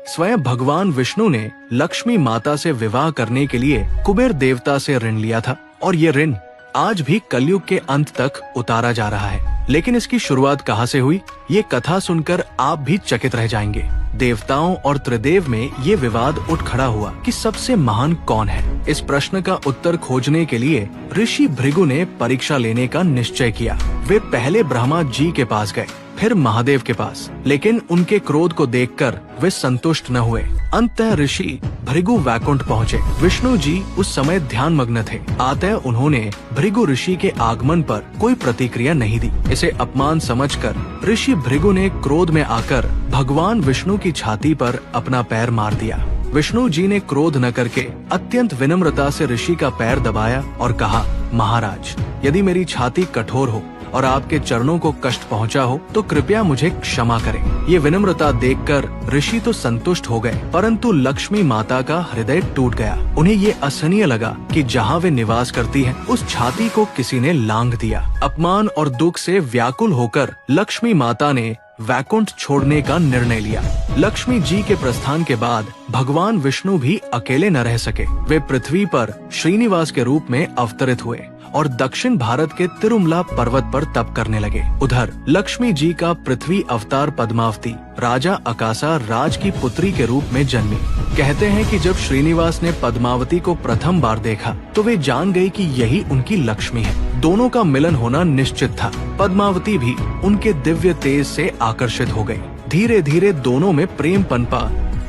स्वयं भगवान विष्णु ने लक्ष्मी माता से विवाह करने के लिए कुबेर देवता से ऋण लिया था और ये ऋण आज भी कलयुग के अंत तक उतारा जा रहा है। लेकिन इसकी शुरुआत कहाँ से हुई, ये कथा सुनकर आप भी चकित रह जाएंगे। देवताओं और त्रिदेव में ये विवाद उठ खड़ा हुआ कि सबसे महान कौन है। इस प्रश्न का उत्तर खोजने के लिए ऋषि भृगु ने परीक्षा लेने का निश्चय किया। वे पहले ब्रह्मा जी के पास गए, फिर महादेव के पास, लेकिन उनके क्रोध को देखकर वे संतुष्ट न हुए। अंततः ऋषि भृगु वैकुंठ पहुँचे। विष्णु जी उस समय ध्यान मग्न थे। अतः उन्होंने भृगु ऋषि के आगमन पर कोई प्रतिक्रिया नहीं दी। इसे अपमान समझकर ऋषि भृगु ने क्रोध में आकर भगवान विष्णु की छाती पर अपना पैर मार दिया। विष्णु जी ने क्रोध न करके अत्यंत विनम्रता से ऋषि का पैर दबाया और कहा, महाराज, यदि मेरी छाती कठोर हो और आपके चरणों को कष्ट पहुंचा हो तो कृपया मुझे क्षमा करें। ये विनम्रता देखकर ऋषि तो संतुष्ट हो गए, परंतु लक्ष्मी माता का हृदय टूट गया। उन्हें ये असहनीय लगा कि जहाँ वे निवास करती हैं, उस छाती को किसी ने लांघ दिया। अपमान और दुख से व्याकुल होकर लक्ष्मी माता ने वैकुंठ छोड़ने का निर्णय लिया। लक्ष्मी जी के प्रस्थान के बाद भगवान विष्णु भी अकेले न रह सके। वे पृथ्वी पर श्रीनिवास के रूप में अवतरित हुए और दक्षिण भारत के तिरुमला पर्वत पर तप करने लगे। उधर लक्ष्मी जी का पृथ्वी अवतार पद्मावती राजा अकासा राज की पुत्री के रूप में जन्मी। कहते हैं कि जब श्रीनिवास ने पद्मावती को प्रथम बार देखा तो वे जान गए कि यही उनकी लक्ष्मी है। दोनों का मिलन होना निश्चित था। पद्मावती भी उनके दिव्य तेज से आकर्षित हो गई। धीरे धीरे दोनों में प्रेम पनपा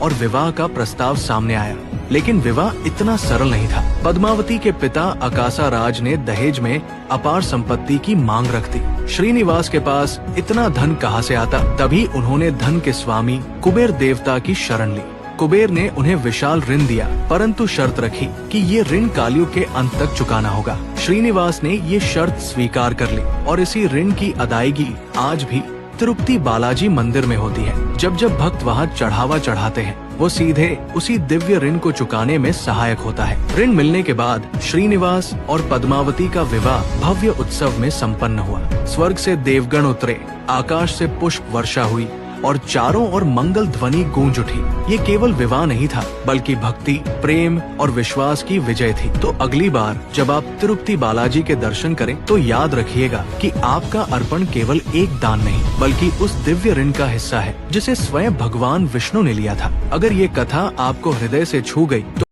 और विवाह का प्रस्ताव सामने आया। लेकिन विवाह इतना सरल नहीं था। पद्मावती के पिता अकासा राज ने दहेज में अपार संपत्ति की मांग रख दी। श्रीनिवास के पास इतना धन कहाँ से आता। तभी उन्होंने धन के स्वामी कुबेर देवता की शरण ली। कुबेर ने उन्हें विशाल ऋण दिया, परंतु शर्त रखी कि ये ऋण कलयुग के अंत तक चुकाना होगा। श्रीनिवास ने ये शर्त स्वीकार कर ली और इसी ऋण की अदायगी आज भी तिरुपति बालाजी मंदिर में होती है। जब जब भक्त वहाँ चढ़ावा चढ़ाते हैं, वो सीधे उसी दिव्य ऋण को चुकाने में सहायक होता है। ऋण मिलने के बाद श्रीनिवास और पद्मावती का विवाह भव्य उत्सव में संपन्न हुआ। स्वर्ग से देवगण उतरे, आकाश से पुष्प वर्षा हुई और चारों ओर मंगल ध्वनि गूंज उठी। ये केवल विवाह नहीं था, बल्कि भक्ति, प्रेम और विश्वास की विजय थी। तो अगली बार जब आप तिरुपति बालाजी के दर्शन करें तो याद रखिएगा कि आपका अर्पण केवल एक दान नहीं, बल्कि उस दिव्य ऋण का हिस्सा है जिसे स्वयं भगवान विष्णु ने लिया था। अगर ये कथा आपको हृदय से छू गई तो